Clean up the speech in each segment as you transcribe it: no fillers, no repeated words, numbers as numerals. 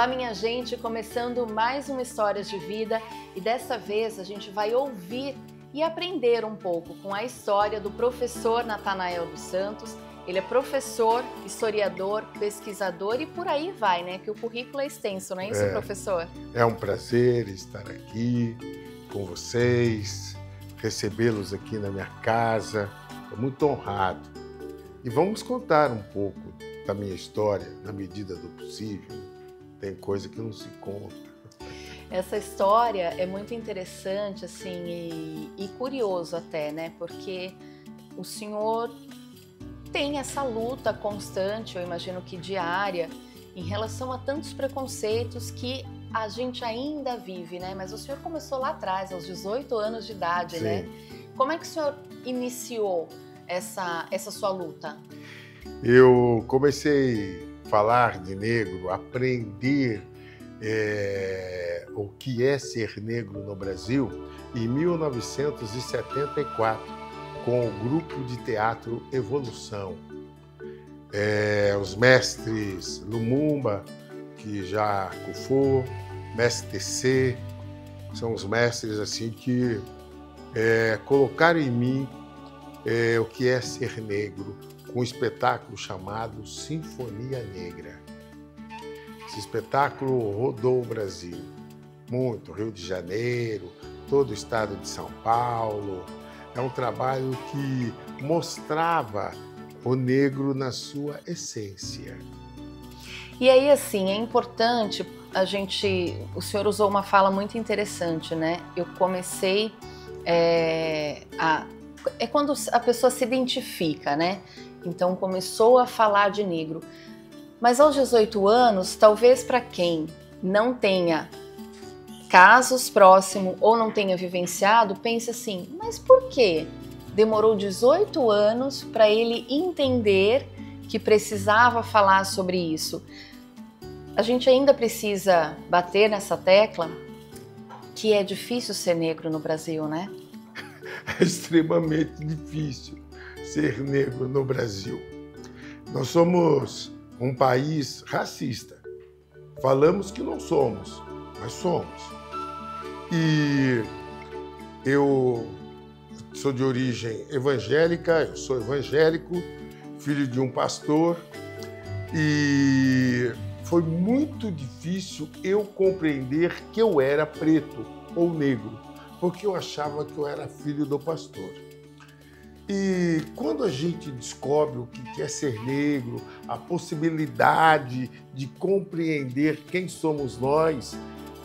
Olá, minha gente, começando mais uma Histórias de Vida e dessa vez a gente vai ouvir e aprender um pouco com a história do professor Natanael dos Santos. Ele é professor, historiador, pesquisador e por aí vai, né? Que o currículo é extenso, não é isso, professor? É um prazer estar aqui com vocês, recebê-los aqui na minha casa. Estou muito honrado. E vamos contar um pouco da minha história, na medida do possível. Tem coisa que não se conta. Essa história é muito interessante, assim, e curioso até, né? Porque o senhor tem essa luta constante, eu imagino que diária, em relação a tantos preconceitos que a gente ainda vive, né? Mas o senhor começou lá atrás, aos 18 anos de idade, Sim. né? Como é que o senhor iniciou essa sua luta? Eu comecei a falar de negro, aprender o que é ser negro no Brasil em 1974, com o grupo de teatro Evolução. Os mestres Lumumba, que já cufou, mestre TC, são os mestres assim que colocaram em mim o que é ser negro, com um espetáculo chamado Sinfonia Negra. Esse espetáculo rodou o Brasil, muito, Rio de Janeiro, todo o estado de São Paulo. É um trabalho que mostrava o negro na sua essência. E aí, assim, é importante o senhor usou uma fala muito interessante, né? Eu comecei é quando a pessoa se identifica, né? Então começou a falar de negro. Mas aos 18 anos, talvez para quem não tenha casos próximos ou não tenha vivenciado, pense assim, mas por quê? Demorou 18 anos para ele entender que precisava falar sobre isso. A gente ainda precisa bater nessa tecla que é difícil ser negro no Brasil, né? É extremamente difícil ser negro no Brasil. Nós somos um país racista. Falamos que não somos, mas somos. E eu sou de origem evangélica, eu sou evangélico, filho de um pastor, e foi muito difícil eu compreender que eu era preto ou negro, porque eu achava que eu era filho do pastor. E quando a gente descobre o que é ser negro, a possibilidade de compreender quem somos nós,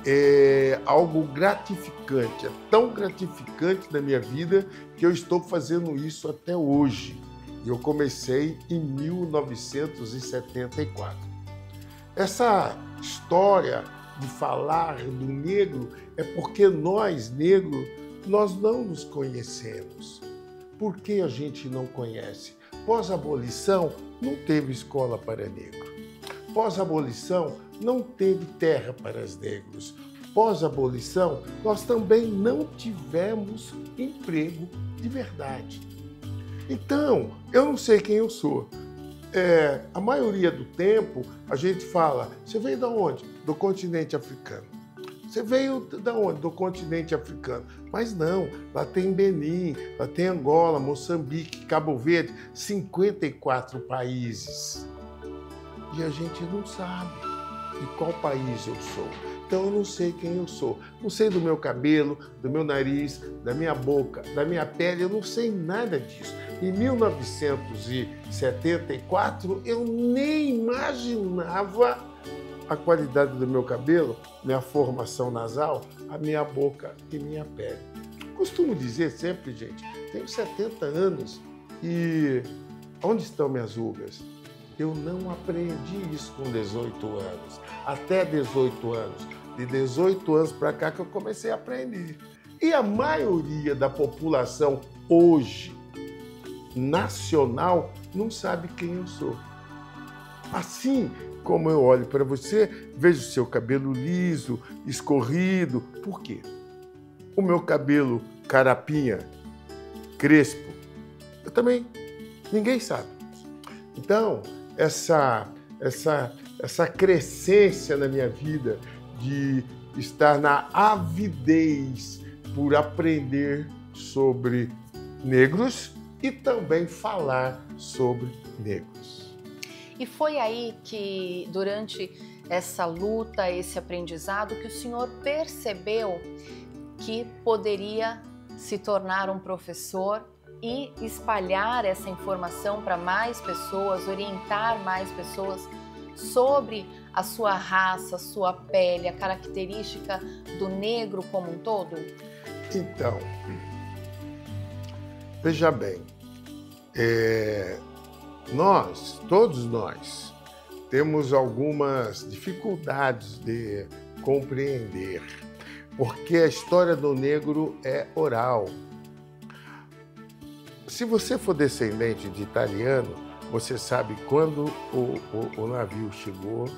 é algo gratificante, é tão gratificante na minha vida que eu estou fazendo isso até hoje. Eu comecei em 1974. Essa história de falar do negro é porque nós, negros, nós não nos conhecemos. Por que a gente não conhece? Pós-abolição, não teve escola para negro. Pós-abolição, não teve terra para os negros. Pós-abolição, nós também não tivemos emprego de verdade. Então, eu não sei quem eu sou. A maioria do tempo, a gente fala, você veio de onde? Do continente africano. Você veio de onde? Do continente africano. Mas não, lá tem Benin, lá tem Angola, Moçambique, Cabo Verde, 54 países. E a gente não sabe de qual país eu sou. Então eu não sei quem eu sou. Não sei do meu cabelo, do meu nariz, da minha boca, da minha pele, eu não sei nada disso. Em 1974, eu nem imaginava a qualidade do meu cabelo, minha formação nasal, a minha boca e minha pele. Costumo dizer sempre, gente, tenho 70 anos e onde estão minhas rugas? Eu não aprendi isso com 18 anos. Até 18 anos. De 18 anos para cá que eu comecei a aprender. E a maioria da população hoje, nacional, não sabe quem eu sou. Assim como eu olho para você, vejo seu cabelo liso, escorrido. Por quê? O meu cabelo carapinha, crespo, eu também, ninguém sabe. Então, essa essa crescência na minha vida de estar na avidez por aprender sobre negros e também falar sobre negros. E foi aí que, durante essa luta, esse aprendizado, que o senhor percebeu que poderia se tornar um professor e espalhar essa informação para mais pessoas, orientar mais pessoas sobre a sua raça, a sua pele, a característica do negro como um todo? Então, veja bem, todos nós, temos algumas dificuldades de compreender, porque a história do negro é oral. Se você for descendente de italiano, você sabe quando o navio chegou,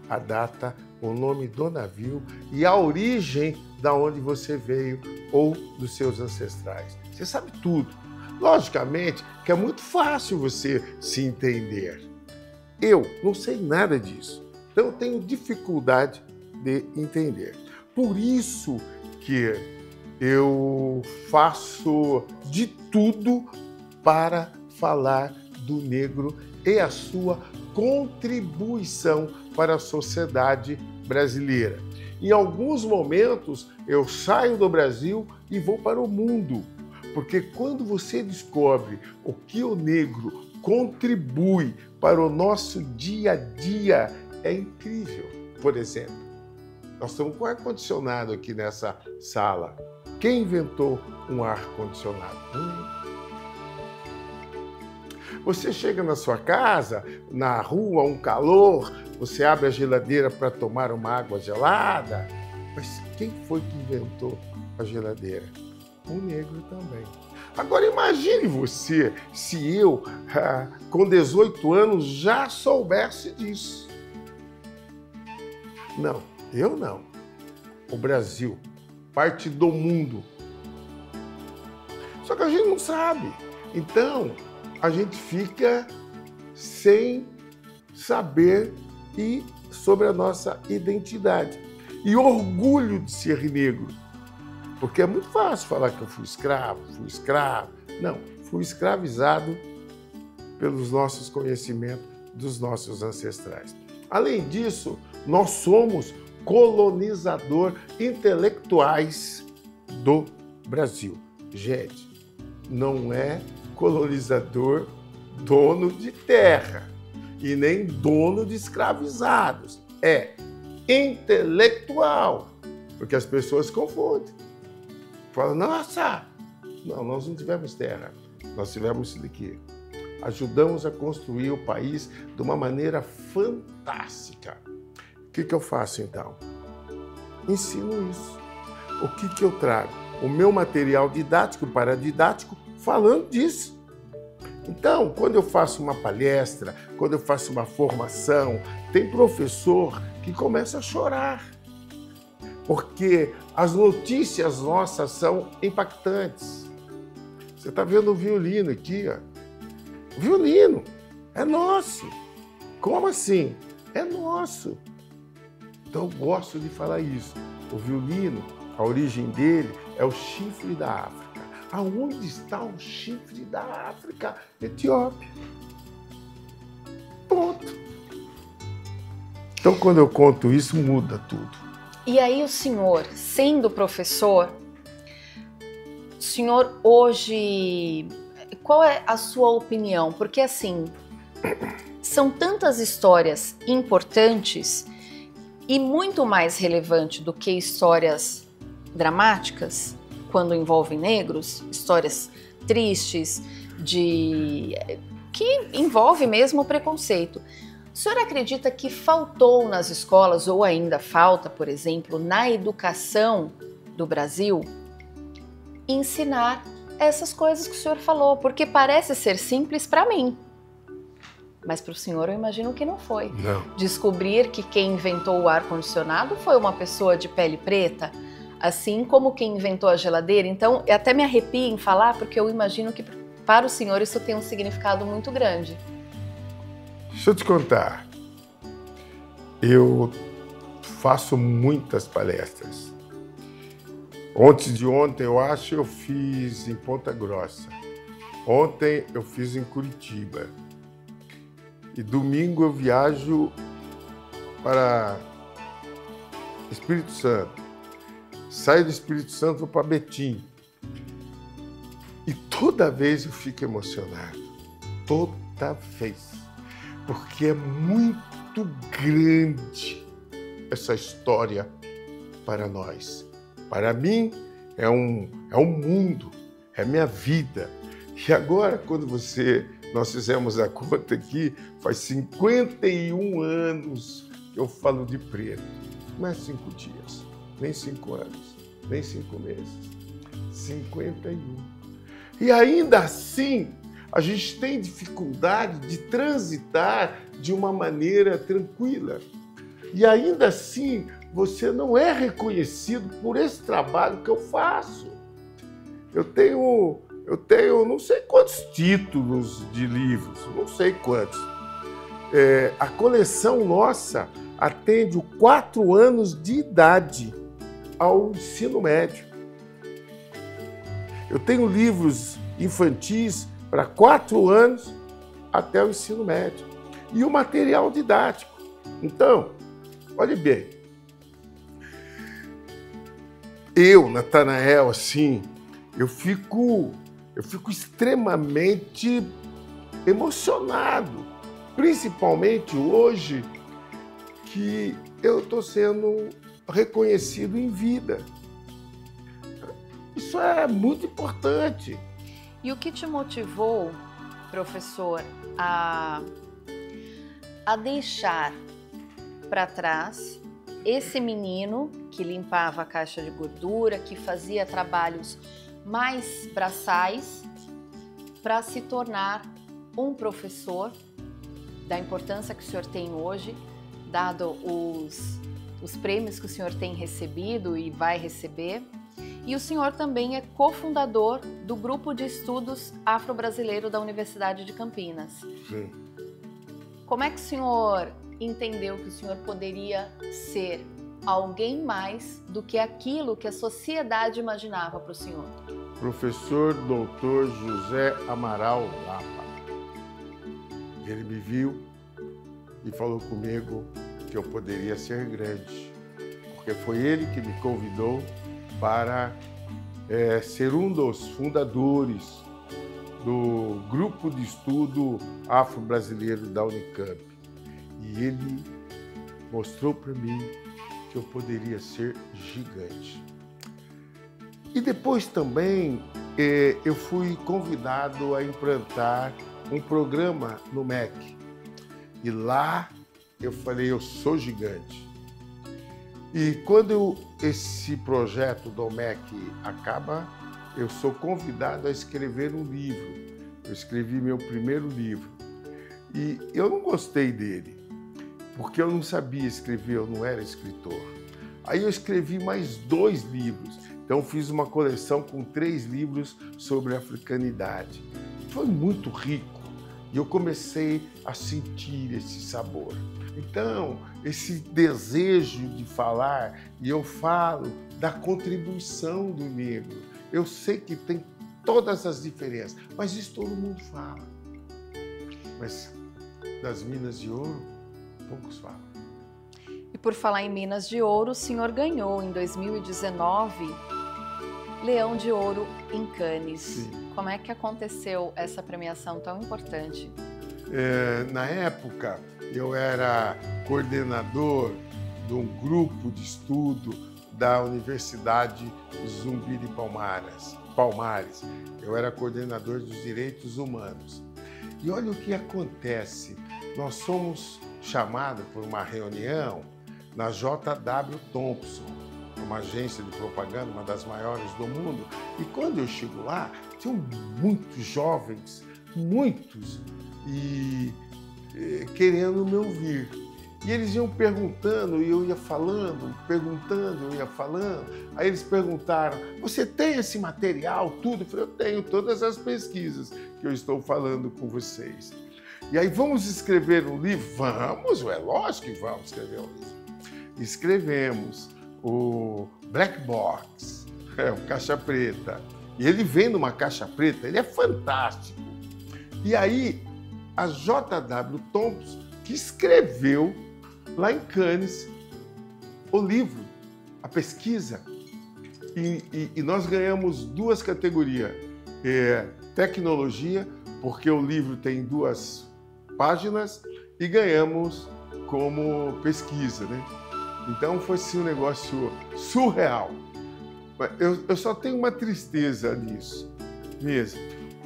a data, o nome do navio e a origem da onde você veio ou dos seus ancestrais. Você sabe tudo. Logicamente que é muito fácil você se entender. Eu não sei nada disso, então eu tenho dificuldade de entender. Por isso que eu faço de tudo para falar do negro e a sua contribuição para a sociedade brasileira. Em alguns momentos eu saio do Brasil e vou para o mundo, porque quando você descobre o que o negro contribui para o nosso dia a dia, é incrível. Por exemplo, nós estamos com ar-condicionado aqui nessa sala. Quem inventou um ar-condicionado? Você chega na sua casa, na rua, um calor, você abre a geladeira para tomar uma água gelada. Mas quem foi que inventou a geladeira? O negro também. Agora imagine você se eu, com 18 anos, já soubesse disso. Não, eu não. O Brasil, parte do mundo. Só que a gente não sabe. Então, a gente fica sem saber e sobre a nossa identidade. E orgulho de ser negro. Porque é muito fácil falar que eu fui escravo. Não, fui escravizado pelos nossos conhecimentos dos nossos ancestrais. Além disso, nós somos colonizador intelectuais do Brasil. Gente, não é colonizador dono de terra e nem dono de escravizados. É intelectual, porque as pessoas confundem. Falam, nossa, não, nós não tivemos terra, nós tivemos isso daqui. Ajudamos a construir o país de uma maneira fantástica. O que eu faço então? Ensino isso. O que eu trago? O meu material didático, paradidático, falando disso. Então, quando eu faço uma palestra, quando eu faço uma formação, tem professor que começa a chorar. Porque as notícias nossas são impactantes. Você está vendo o violino aqui, ó. O violino é nosso. Como assim? É nosso. Então eu gosto de falar isso. O violino, a origem dele é o chifre da África. Aonde está o chifre da África? Etiópia. Ponto. Então quando eu conto isso, muda tudo. E aí o senhor, sendo professor, o senhor hoje, qual é a sua opinião? Porque assim, são tantas histórias importantes e muito mais relevante do que histórias dramáticas, quando envolvem negros, histórias tristes, que envolve mesmo o preconceito. O senhor acredita que faltou nas escolas, ou ainda falta, por exemplo, na educação do Brasil, ensinar essas coisas que o senhor falou? Porque parece ser simples para mim, mas para o senhor eu imagino que não foi. Não. Descobrir que quem inventou o ar-condicionado foi uma pessoa de pele preta, assim como quem inventou a geladeira. Então, eu até me arrepio em falar, porque eu imagino que para o senhor isso tem um significado muito grande. Deixa eu te contar. Eu faço muitas palestras. Antes de ontem, eu acho, eu fiz em Ponta Grossa. Ontem eu fiz em Curitiba. E domingo eu viajo para Espírito Santo. Saio do Espírito Santo, vou para Betim. E toda vez eu fico emocionado. Toda vez. Porque é muito grande essa história para nós. Para mim, é um mundo, é minha vida. E agora, quando nós fizemos a conta aqui, faz 51 anos que eu falo de preto. Não é 5 dias, nem 5 anos, nem 5 meses. 51. E ainda assim, a gente tem dificuldade de transitar de uma maneira tranquila. E ainda assim, você não é reconhecido por esse trabalho que eu faço. Eu tenho não sei quantos títulos de livros, não sei quantos. A coleção nossa atende 4 anos de idade ao ensino médio. Eu tenho livros infantis para 4 anos até o ensino médio. E o material didático. Então, olhe bem, eu, Natanael, assim, eu fico extremamente emocionado, principalmente hoje que eu estou sendo reconhecido em vida. Isso é muito importante. E o que te motivou, professor, a deixar para trás esse menino que limpava a caixa de gordura, que fazia trabalhos mais braçais, para se tornar um professor da importância que o senhor tem hoje, dado os prêmios que o senhor tem recebido e vai receber? E o senhor também é cofundador do Grupo de Estudos Afro-Brasileiro da Universidade de Campinas. Sim. Como é que o senhor entendeu que o senhor poderia ser alguém mais do que aquilo que a sociedade imaginava para o senhor? Professor Dr. José Amaral Lapa. Ele me viu e falou comigo que eu poderia ser grande, porque foi ele que me convidou para ser um dos fundadores do Grupo de Estudo Afro-Brasileiro da Unicamp. E ele mostrou para mim que eu poderia ser gigante. E depois também eu fui convidado a implantar um programa no MEC. E lá eu falei, eu sou gigante. E quando esse projeto do MEC acaba, eu sou convidado a escrever um livro. Eu escrevi meu primeiro livro. E eu não gostei dele, porque eu não sabia escrever, eu não era escritor. Aí eu escrevi mais 2 livros. Então fiz uma coleção com 3 livros sobre a africanidade. Foi muito rico e eu comecei a sentir esse sabor. Então, esse desejo de falar, e eu falo da contribuição do negro. Eu sei que tem todas as diferenças, mas isso todo mundo fala. Mas das minas de ouro, poucos falam. E por falar em Minas de Ouro, o senhor ganhou em 2019 Leão de Ouro em Cannes. Sim. Como é que aconteceu essa premiação tão importante? Na época, eu era coordenador de um grupo de estudo da Universidade Zumbi de Palmares. Eu era coordenador dos direitos humanos. E olha o que acontece. Nós somos chamados por uma reunião na JW Thompson, uma agência de propaganda, uma das maiores do mundo. E quando eu chego lá, tinham muitos jovens, muitos, e querendo me ouvir. E eles iam perguntando, e eu ia falando, perguntando, eu ia falando. Aí eles perguntaram, você tem esse material, tudo? Eu falei, eu tenho todas as pesquisas que eu estou falando com vocês. E aí, vamos escrever um livro? Vamos, é lógico que vamos escrever um livro. Escrevemos o Black Box, o Caixa Preta. E ele vem numa caixa preta, ele é fantástico. E aí, a J.W. Thompson, que escreveu lá em Cannes o livro, a pesquisa. E nós ganhamos 2 categorias. Tecnologia, porque o livro tem 2 páginas, e ganhamos como pesquisa, né? Então foi assim, um negócio surreal. Eu só tenho uma tristeza nisso mesmo.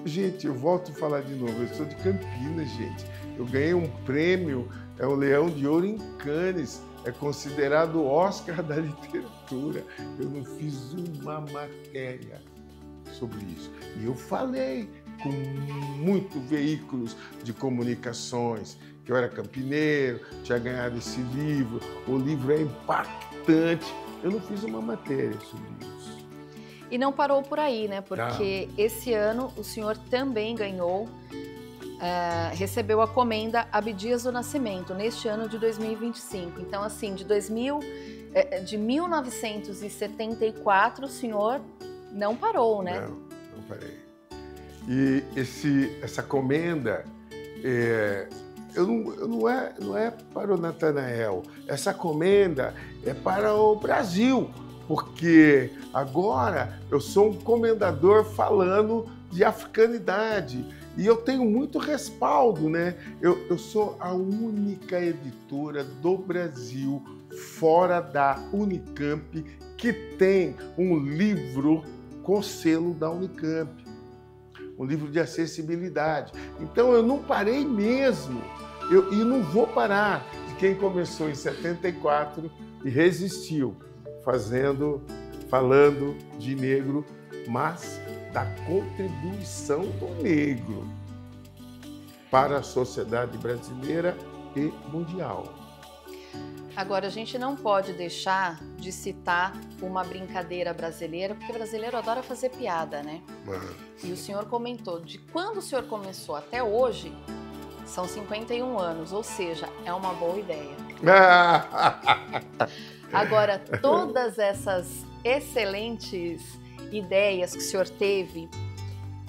Gente, eu volto a falar de novo, eu sou de Campinas, gente. Eu ganhei um prêmio, é o Leão de Ouro em Cannes, é considerado o Oscar da literatura. Eu não fiz uma matéria sobre isso. E eu falei com muitos veículos de comunicações, que eu era campineiro, tinha ganhado esse livro, o livro é impactante. Eu não fiz uma matéria sobre isso. E não parou por aí, né? Porque esse ano o senhor também ganhou, recebeu a Comenda Abdias do Nascimento, neste ano de 2025. Então, assim, de 1974, o senhor não parou, né? Não parei. E essa comenda não é para o Natanael. Essa comenda é para o Brasil, porque agora eu sou um comendador falando de africanidade e eu tenho muito respaldo, né? Eu sou a única editora do Brasil, fora da Unicamp, que tem um livro com selo da Unicamp, um livro de acessibilidade. Então eu não parei mesmo, e não vou parar de quem começou em 74 e resistiu, falando de negro, mas da contribuição do negro para a sociedade brasileira e mundial. Agora, a gente não pode deixar de citar uma brincadeira brasileira, porque o brasileiro adora fazer piada, né? E o senhor comentou, de quando o senhor começou até hoje, são 51 anos, ou seja, é uma boa ideia. Agora, todas essas excelentes ideias que o senhor teve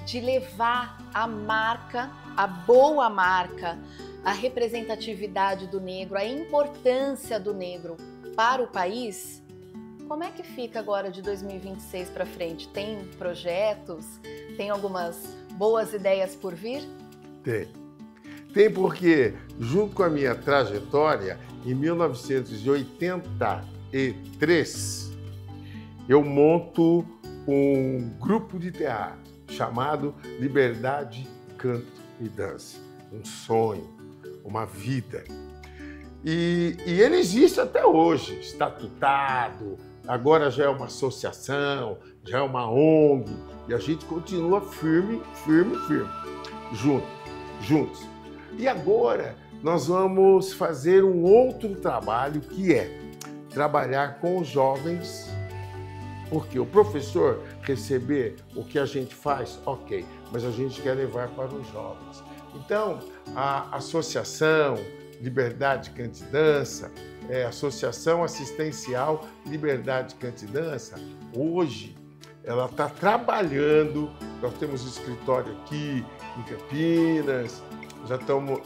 de levar a marca, a boa marca, a representatividade do negro, a importância do negro para o país, como é que fica agora de 2026 para frente? Tem projetos? Tem algumas boas ideias por vir? Tem porque, junto com a minha trajetória, em 1983, eu monto um grupo de teatro chamado Liberdade, Canto e Dança. Um sonho, uma vida. E ele existe até hoje, estatutado, agora já é uma associação, já é uma ONG, e a gente continua firme, juntos. E agora nós vamos fazer um outro trabalho, que é trabalhar com os jovens, porque o professor receber o que a gente faz, ok, mas a gente quer levar para os jovens. Então, a Associação Liberdade, Canto e Dança, Associação Assistencial Liberdade, Canto e Dança, hoje ela está trabalhando, nós temos um escritório aqui em Campinas, já estamos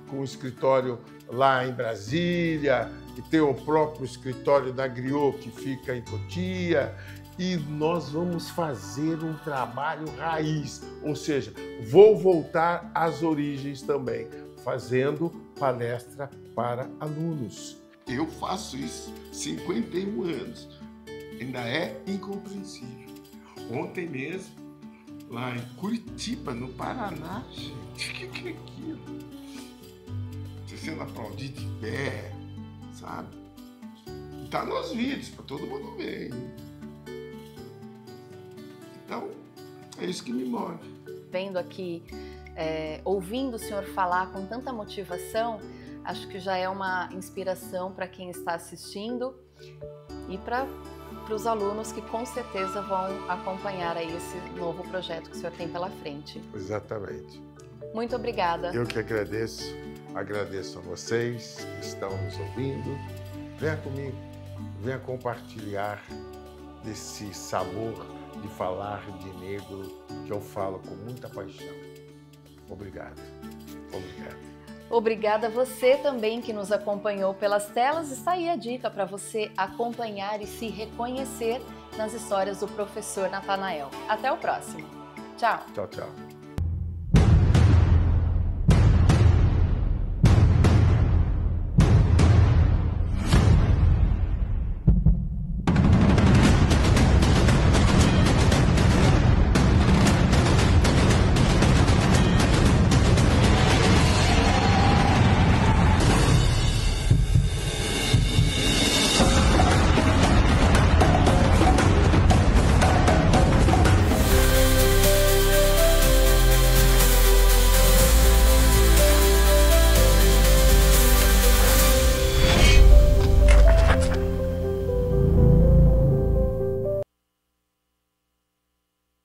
com um escritório lá em Brasília, e tem o próprio escritório da Griot, que fica em Cotia, e nós vamos fazer um trabalho raiz, ou seja, vou voltar às origens também, fazendo palestra para alunos. Eu faço isso 51 anos, ainda é incompreensível. Ontem mesmo, lá em Curitiba, no Paraná, gente, o que é aquilo? Você sendo aplaudido de pé, sabe? Está nos vídeos, para todo mundo ver. Então, é isso que me move. Vendo aqui, ouvindo o senhor falar com tanta motivação, acho que já é uma inspiração para quem está assistindo e para os alunos que com certeza vão acompanhar aí esse novo projeto que o senhor tem pela frente. Exatamente. Muito obrigada. Eu que agradeço a vocês que estão nos ouvindo. Venha comigo, venha compartilhar desse sabor de falar de negro que eu falo com muita paixão. Obrigado. Obrigado. Obrigada a você também que nos acompanhou pelas telas. Está aí a dica para você acompanhar e se reconhecer nas histórias do professor Natanael. Até o próximo. Tchau. Tchau, tchau.